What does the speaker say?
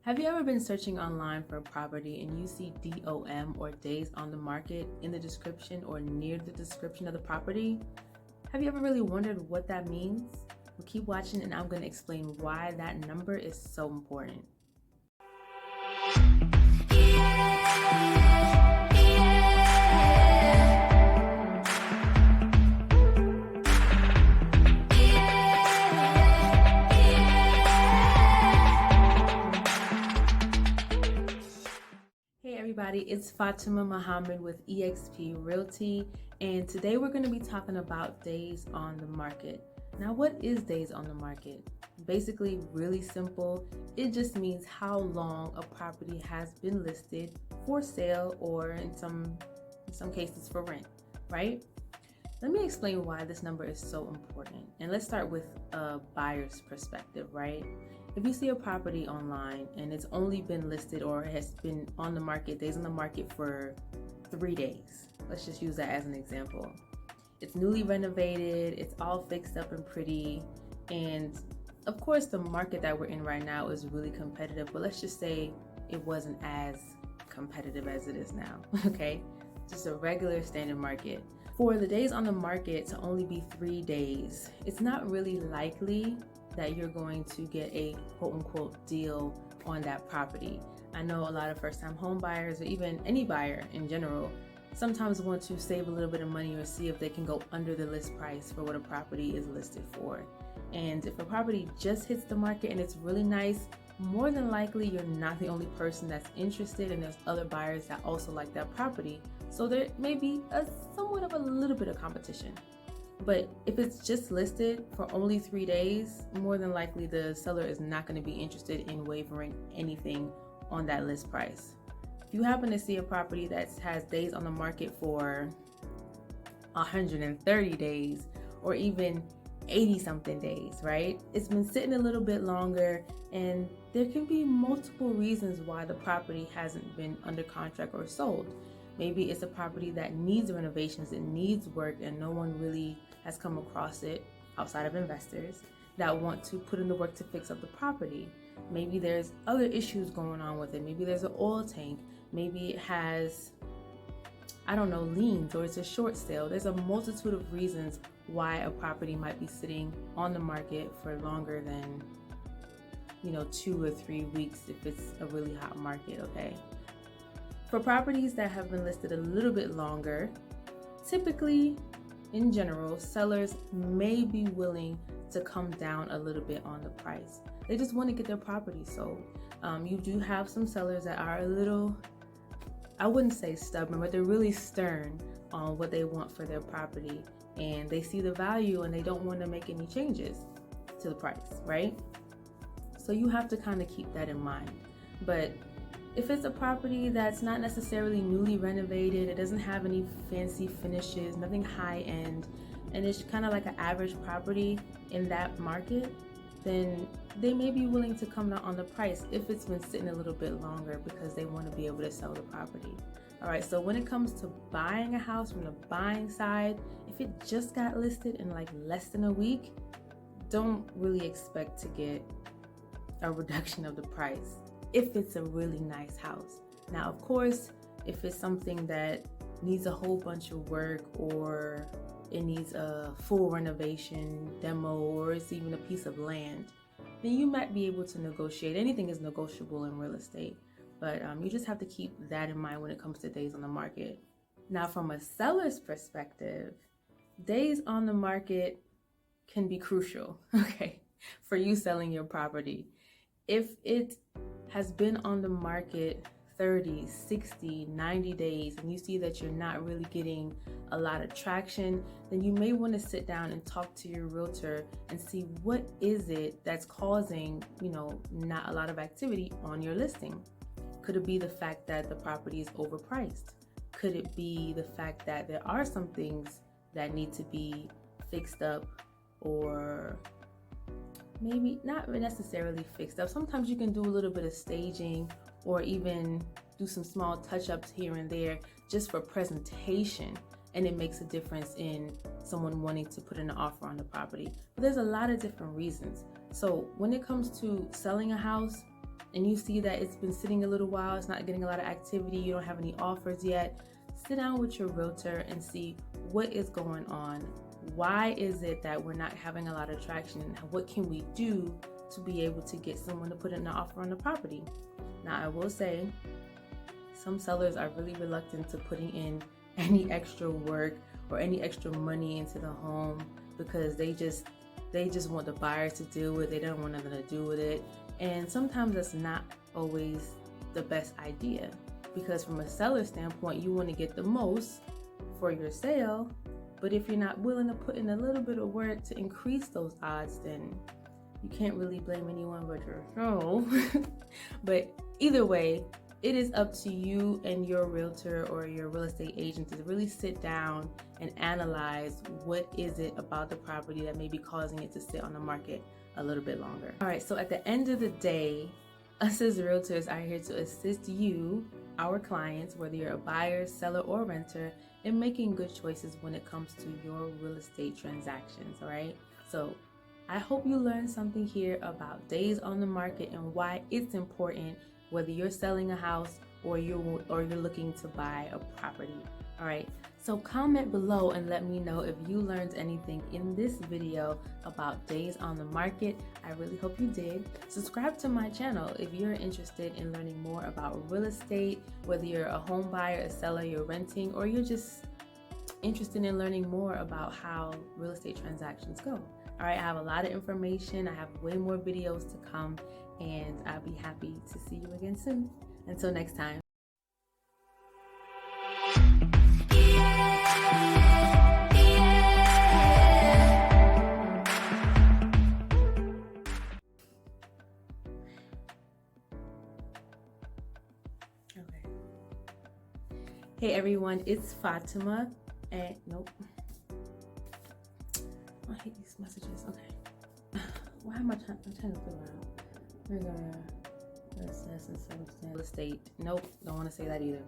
Have you ever been searching online for a property and you see DOM or days on the market in the description or near the description of the property? Have you ever really wondered what that means? Well, keep watching and I'm going to explain why that number is so important. Hey everybody, it's Fatimat Mohammed with eXp Realty, and today we're going to be talking about days on the market. Now, what is days on the market? Basically, really simple. It just means how long a property has been listed for sale or in some cases for rent, right? Let me explain why this number is so important. And let's start with a buyer's perspective, right? If you see a property online and it's only been listed or has been on the market, days on the market for 3 days, let's just use that as an example. It's newly renovated, it's all fixed up and pretty, and of course the market that we're in right now is really competitive, but let's just say it wasn't as competitive as it is now, okay? Just a regular standard market. For the days on the market to only be 3 days, it's not really likely that you're going to get a quote-unquote deal on that property. I know a lot of first-time home buyers, or even any buyer in general, sometimes want to save a little bit of money or see if they can go under the list price for what a property is listed for. And if a property just hits the market and it's really nice, more than likely you're not the only person that's interested, and there's other buyers that also like that property. So there may be somewhat of a little bit of competition. But if it's just listed for only 3 days, more than likely the seller is not going to be interested in wavering anything on that list price. If you happen to see a property that has days on the market for 130 days or even 80 something days, right? It's been sitting a little bit longer, and there can be multiple reasons why the property hasn't been under contract or sold. Maybe it's a property that needs renovations, it needs work, and no one really has come across it outside of investors that want to put in the work to fix up the property. Maybe there's other issues going on with it. Maybe there's an oil tank. Maybe it has, liens, or it's a short sale. There's a multitude of reasons why a property might be sitting on the market for longer than 2 or 3 weeks if it's a really hot market, okay? For properties that have been listed a little bit longer, typically, in general, sellers may be willing to come down a little bit on the price. They just want to get their property sold. You do have some sellers that are a little, I wouldn't say stubborn, but they're really stern on what they want for their property, and they see the value and they don't want to make any changes to the price, right? So you have to kind of keep that in mind. But if it's a property that's not necessarily newly renovated, it doesn't have any fancy finishes, nothing high end, and it's kind of like an average property in that market, then they may be willing to come down on the price if it's been sitting a little bit longer because they want to be able to sell the property. All right, so when it comes to buying a house from the buying side, if it just got listed in like less than a week, don't really expect to get a reduction of the price if it's a really nice house. Now, of course, if it's something that needs a whole bunch of work, or it needs a full renovation, demo, or it's even a piece of land, then you might be able to negotiate. Anything is negotiable in real estate, but you just have to keep that in mind when it comes to days on the market. Now, from a seller's perspective, days on the market can be crucial, okay, for you selling your property. If it has been on the market 30, 60, 90 days, and you see that you're not really getting a lot of traction, then you may want to sit down and talk to your realtor and see what is it that's causing, not a lot of activity on your listing. Could it be the fact that the property is overpriced? Could it be the fact that there are some things that need to be fixed up, or maybe not necessarily fixed up? Sometimes you can do a little bit of staging or even do some small touch-ups here and there just for presentation, and it makes a difference in someone wanting to put in an offer on the property. But there's a lot of different reasons. So when it comes to selling a house, and you see that it's been sitting a little while, it's not getting a lot of activity, you don't have any offers yet, sit down with your realtor and see what is going on. Why is it that we're not having a lot of traction? What can we do to be able to get someone to put in an offer on the property? Now, I will say some sellers are really reluctant to putting in any extra work or any extra money into the home because they just want the buyers to deal with it. They don't want nothing to do with it. And sometimes that's not always the best idea, because from a seller standpoint, you want to get the most for your sale. But if you're not willing to put in a little bit of work to increase those odds, then you can't really blame anyone but yourself. But either way, it is up to you and your realtor or your real estate agent to really sit down and analyze what is it about the property that may be causing it to sit on the market a little bit longer. All right, so at the end of the day, us as realtors are here to assist you, our clients, whether you're a buyer, seller, or renter, in making good choices when it comes to your real estate transactions, all right? So I hope you learned something here about days on the market and why it's important, whether you're selling a house or you're looking to buy a property. All right, so comment below and let me know if you learned anything in this video about days on the market. I really hope you did. Subscribe to my channel if you're interested in learning more about real estate, whether you're a home buyer, a seller, you're renting, or you're just interested in learning more about how real estate transactions go. All right, I have a lot of information. I have way more videos to come, and I'll be happy to see you again soon. Until next time. Okay. Hey everyone, it's Fatima, and nope. I hate these messages. Okay. Why am I'm trying to figure out? We're gonna assess and real estate. Nope, don't want to say that either.